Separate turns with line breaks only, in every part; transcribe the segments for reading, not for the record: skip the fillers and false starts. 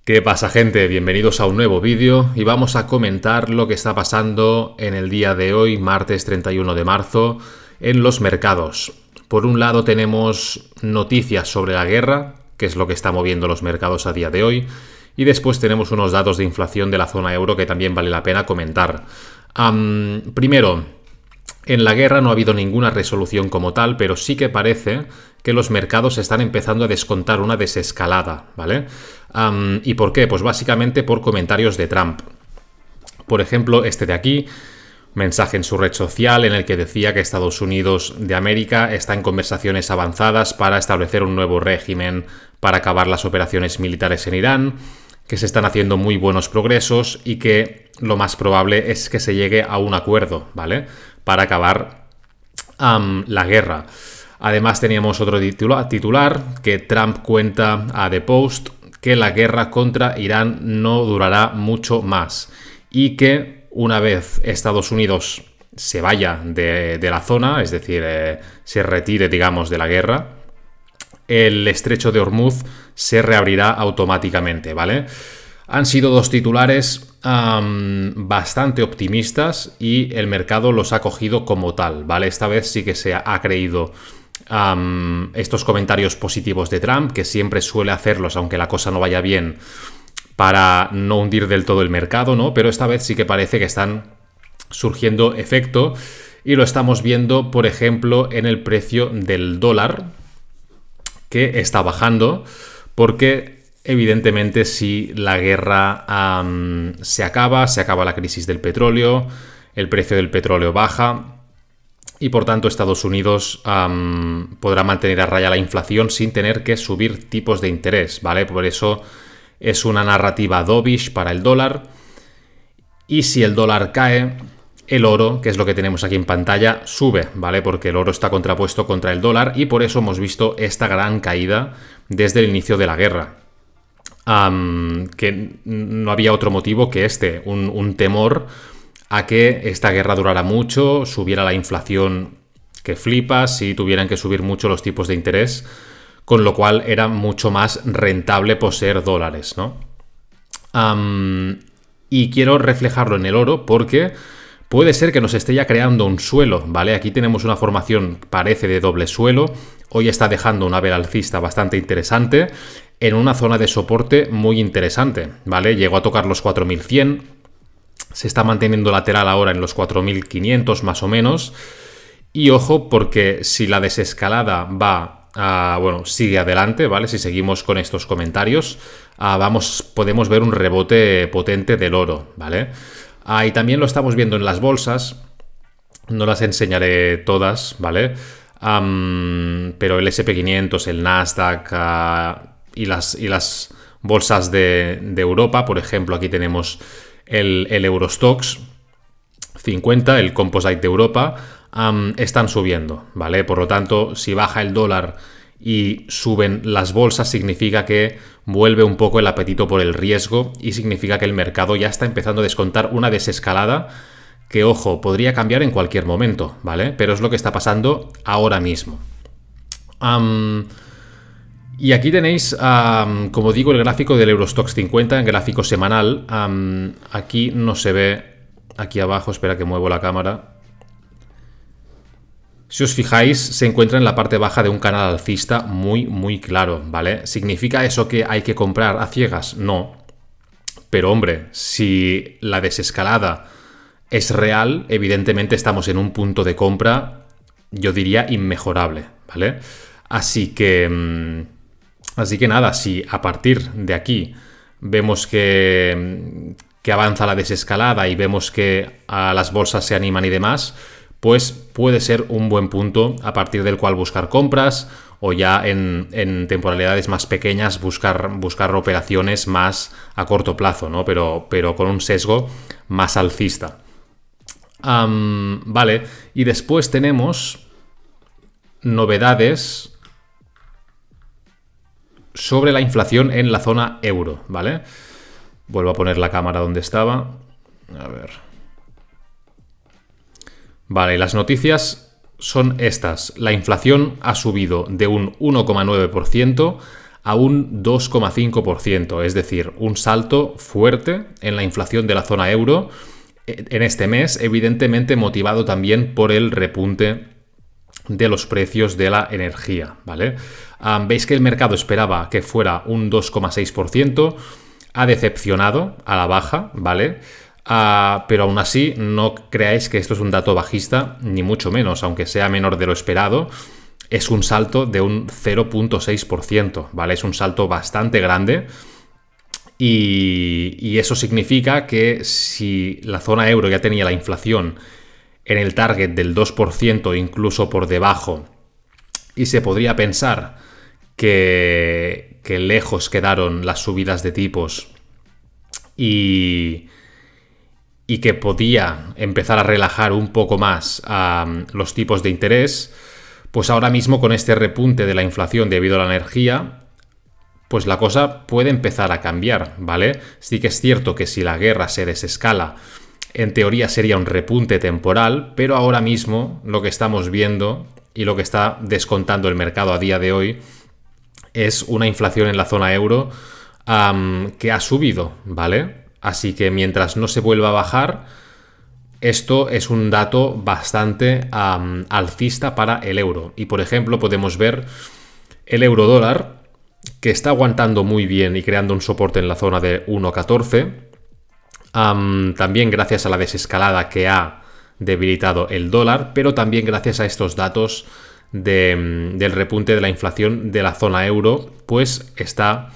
¿Qué pasa, gente? Bienvenidos a un nuevo vídeo y vamos a comentar lo que está pasando en el día de hoy, martes 31 de marzo, en los mercados. Por un lado tenemos noticias sobre la guerra, que es lo que está moviendo los mercados a día de hoy, y después tenemos unos datos de inflación de la zona euro que también vale la pena comentar. Primero, en la guerra no ha habido ninguna resolución como tal, pero sí que parece que los mercados están empezando a descontar una desescalada, ¿vale? ¿Y por qué? Pues básicamente por comentarios de Trump. Por ejemplo, este de aquí, mensaje en su red social en el que decía que Estados Unidos de América está en conversaciones avanzadas para establecer un nuevo régimen para acabar las operaciones militares en Irán, que se están haciendo muy buenos progresos y que lo más probable es que se llegue a un acuerdo, ¿vale? Para acabar la guerra. Además teníamos otro titular que Trump cuenta a The Post que la guerra contra Irán no durará mucho más y que una vez Estados Unidos se vaya de la zona, es decir, se retire, digamos, de la guerra, el estrecho de Hormuz se reabrirá automáticamente, ¿vale? Han sido dos titulares bastante optimistas y el mercado los ha cogido como tal, ¿vale? Esta vez sí que se ha creído estos comentarios positivos de Trump, que siempre suele hacerlos aunque la cosa no vaya bien, para no hundir del todo el mercado, ¿no? Pero esta vez sí que parece que están surgiendo efecto y lo estamos viendo, por ejemplo, en el precio del dólar, que está bajando porque evidentemente si la guerra se acaba la crisis del petróleo, el precio del petróleo baja y por tanto Estados Unidos podrá mantener a raya la inflación sin tener que subir tipos de interés, ¿vale? Por eso es una narrativa dovish para el dólar. Y si el dólar cae, el oro, que es lo que tenemos aquí en pantalla, sube, ¿vale? Porque el oro está contrapuesto contra el dólar y por eso hemos visto esta gran caída desde el inicio de la guerra. Que no había otro motivo que un temor a que esta guerra durara mucho, subiera la inflación que flipas y tuvieran que subir mucho los tipos de interés, con lo cual era mucho más rentable poseer dólares, ¿no? Y quiero reflejarlo en el oro porque puede ser que nos esté ya creando un suelo, ¿vale? Aquí tenemos una formación, parece de doble suelo. Hoy está dejando una vela alcista bastante interesante en una zona de soporte muy interesante, ¿vale? Llegó a tocar los 4100, se está manteniendo lateral ahora en los 4500 más o menos. Y ojo, porque si la desescalada va sigue adelante, ¿vale? Si seguimos con estos comentarios, podemos ver un rebote potente del oro, ¿vale? Y también lo estamos viendo en las bolsas. No las enseñaré todas, ¿vale? Pero el SP500, el Nasdaq y las bolsas de Europa, por ejemplo, aquí tenemos el Eurostoxx 50, el Composite de Europa, están subiendo, ¿vale? Por lo tanto, si baja el dólar y suben las bolsas, significa que vuelve un poco el apetito por el riesgo y significa que el mercado ya está empezando a descontar una desescalada que, ojo, podría cambiar en cualquier momento, ¿vale? Pero es lo que está pasando ahora mismo. Y aquí tenéis, como digo, el gráfico del Eurostoxx 50 en gráfico semanal. Aquí no se ve, aquí abajo, espera que muevo la cámara. Si os fijáis, se encuentra en la parte baja de un canal alcista muy, muy claro, ¿vale? ¿Significa eso que hay que comprar a ciegas? No. Pero, hombre, si la desescalada es real, evidentemente estamos en un punto de compra, yo diría, inmejorable, ¿vale? Así que nada, si a partir de aquí vemos que avanza la desescalada y vemos que las bolsas se animan y demás, pues puede ser un buen punto a partir del cual buscar compras o ya en temporalidades más pequeñas buscar operaciones más a corto plazo, ¿no? Pero con un sesgo más alcista. Vale, y después tenemos novedades sobre la inflación en la zona euro, ¿vale? Vuelvo a poner la cámara donde estaba. A ver. Vale, las noticias son estas. La inflación ha subido de un 1,9% a un 2,5%, es decir, un salto fuerte en la inflación de la zona euro en este mes, evidentemente motivado también por el repunte de los precios de la energía, ¿vale? Veis que el mercado esperaba que fuera un 2,6%, ha decepcionado a la baja, ¿vale? Pero aún así no creáis que esto es un dato bajista, ni mucho menos, aunque sea menor de lo esperado, es un salto de un 0,6%, ¿vale? Es un salto bastante grande y eso significa que si la zona euro ya tenía la inflación en el target del 2%, incluso por debajo, y se podría pensar que lejos quedaron las subidas de tipos y que podía empezar a relajar un poco más los tipos de interés, pues ahora mismo con este repunte de la inflación debido a la energía, pues la cosa puede empezar a cambiar, ¿vale? Sí que es cierto que si la guerra se desescala, en teoría sería un repunte temporal, pero ahora mismo lo que estamos viendo y lo que está descontando el mercado a día de hoy es una inflación en la zona euro que ha subido, ¿vale? Así que mientras no se vuelva a bajar, esto es un dato bastante alcista para el euro. Y por ejemplo podemos ver el euro dólar, que está aguantando muy bien y creando un soporte en la zona de 1,14. También gracias a la desescalada que ha debilitado el dólar, pero también gracias a estos datos del repunte de la inflación de la zona euro, pues está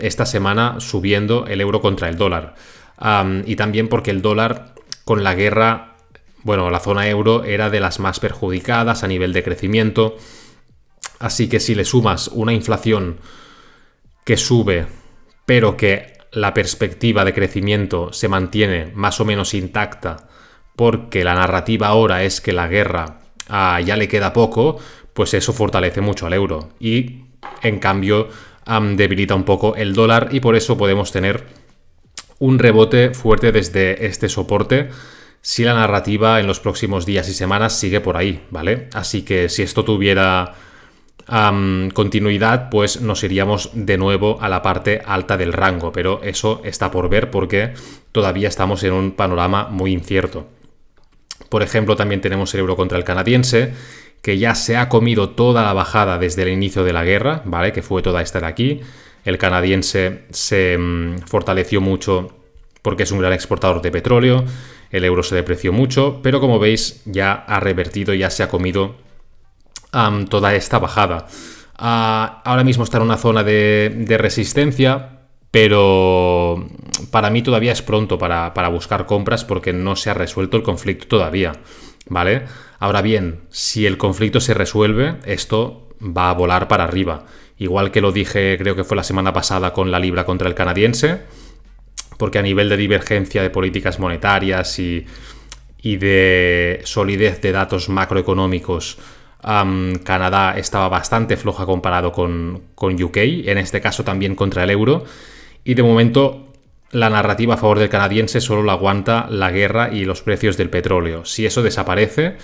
esta semana subiendo el euro contra el dólar. Y también porque el dólar con la guerra, bueno, la zona euro era de las más perjudicadas a nivel de crecimiento, así que si le sumas una inflación que sube, pero que la perspectiva de crecimiento se mantiene más o menos intacta porque la narrativa ahora es que la guerra ya le queda poco, pues eso fortalece mucho al euro y en cambio debilita un poco el dólar y por eso podemos tener un rebote fuerte desde este soporte si la narrativa en los próximos días y semanas sigue por ahí, ¿vale? Así que si esto tuviera continuidad, pues nos iríamos de nuevo a la parte alta del rango, pero eso está por ver porque todavía estamos en un panorama muy incierto. Por ejemplo, también tenemos el euro contra el canadiense, que ya se ha comido toda la bajada desde el inicio de la guerra, ¿vale? Que fue toda esta de aquí. El canadiense se fortaleció mucho porque es un gran exportador de petróleo, el euro se depreció mucho, pero como veis ya ha revertido, ya se ha comido toda esta bajada. Ahora mismo está en una zona de resistencia, pero para mí todavía es pronto para buscar compras porque no se ha resuelto el conflicto todavía, ¿vale? Ahora bien, si el conflicto se resuelve, esto va a volar para arriba. Igual que lo dije, creo que fue la semana pasada con la libra contra el canadiense, porque a nivel de divergencia de políticas monetarias y de solidez de datos macroeconómicos, Canadá estaba bastante floja comparado con UK, en este caso también contra el euro, y de momento la narrativa a favor del canadiense solo la aguanta la guerra y los precios del petróleo. Si eso desaparece,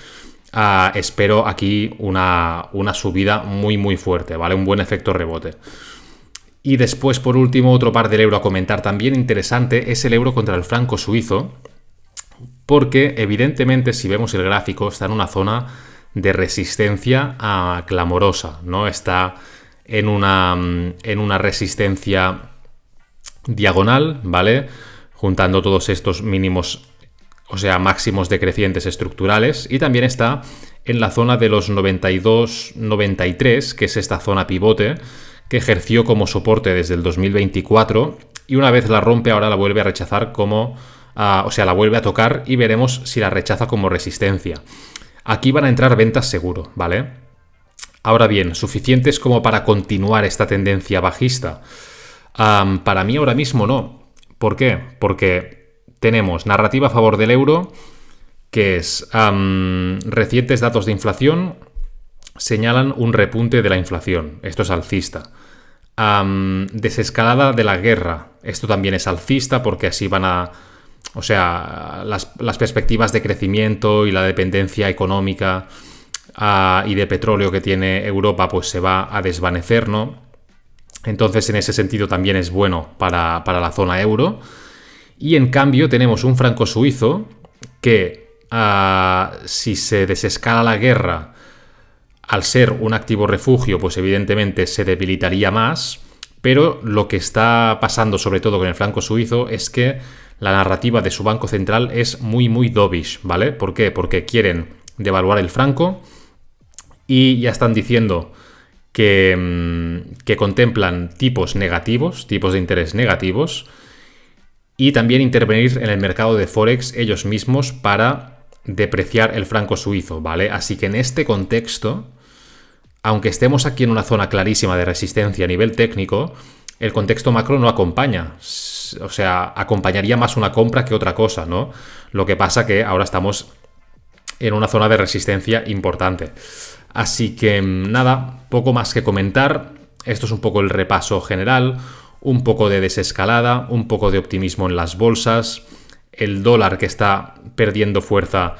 espero aquí una subida muy muy fuerte, ¿vale? Un buen efecto rebote. Y después, por último, otro par del euro a comentar también interesante es el euro contra el franco suizo, porque evidentemente si vemos el gráfico está en una zona de resistencia clamorosa, ¿no? Está en una resistencia diagonal, ¿vale? Juntando todos estos mínimos, o sea, máximos decrecientes estructurales, y también está en la zona de los 92-93, que es esta zona pivote que ejerció como soporte desde el 2024 y una vez la rompe ahora la vuelve a rechazar como, o sea, la vuelve a tocar y veremos si la rechaza como resistencia. Aquí van a entrar ventas seguro, ¿vale? Ahora bien, ¿suficientes como para continuar esta tendencia bajista? Para mí ahora mismo no. ¿Por qué? Porque tenemos narrativa a favor del euro, que es recientes datos de inflación señalan un repunte de la inflación. Esto es alcista. Desescalada de la guerra. Esto también es alcista porque así van a... O sea, las perspectivas de crecimiento y la dependencia económica y de petróleo que tiene Europa pues se va a desvanecer, ¿no? Entonces, en ese sentido también es bueno para la zona euro. Y en cambio tenemos un franco suizo que si se desescala la guerra, al ser un activo refugio, pues evidentemente se debilitaría más, pero lo que está pasando sobre todo con el franco suizo es que la narrativa de su banco central es muy dovish, ¿vale? ¿Por qué? Porque quieren devaluar el franco y ya están diciendo que contemplan tipos negativos, tipos de interés negativos, y también intervenir en el mercado de Forex ellos mismos para depreciar el franco suizo, ¿vale? Así que en este contexto, aunque estemos aquí en una zona clarísima de resistencia a nivel técnico, el contexto macro no acompaña. O sea, acompañaría más una compra que otra cosa, ¿no? Lo que pasa que ahora estamos en una zona de resistencia importante. Así que nada, poco más que comentar. Esto es un poco el repaso general, un poco de desescalada, un poco de optimismo en las bolsas, el dólar que está perdiendo fuerza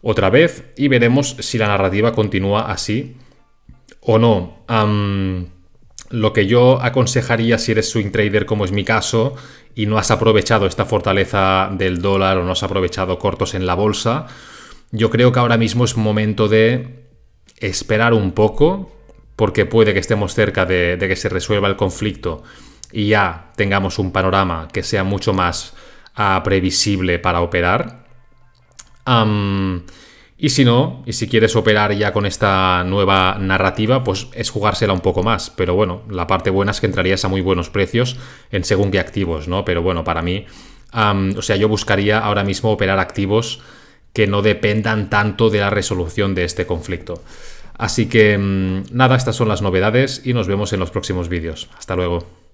otra vez y veremos si la narrativa continúa así o no. Lo que yo aconsejaría si eres swing trader como es mi caso y no has aprovechado esta fortaleza del dólar o no has aprovechado cortos en la bolsa, yo creo que ahora mismo es momento de esperar un poco porque puede que estemos cerca de que se resuelva el conflicto y ya tengamos un panorama que sea mucho más previsible para operar. Y si no, y si quieres operar ya con esta nueva narrativa, pues es jugársela un poco más. Pero bueno, la parte buena es que entrarías a muy buenos precios en según qué activos, ¿no? Pero bueno, para mí, o sea, yo buscaría ahora mismo operar activos que no dependan tanto de la resolución de este conflicto. Así que nada, estas son las novedades y nos vemos en los próximos vídeos. Hasta luego.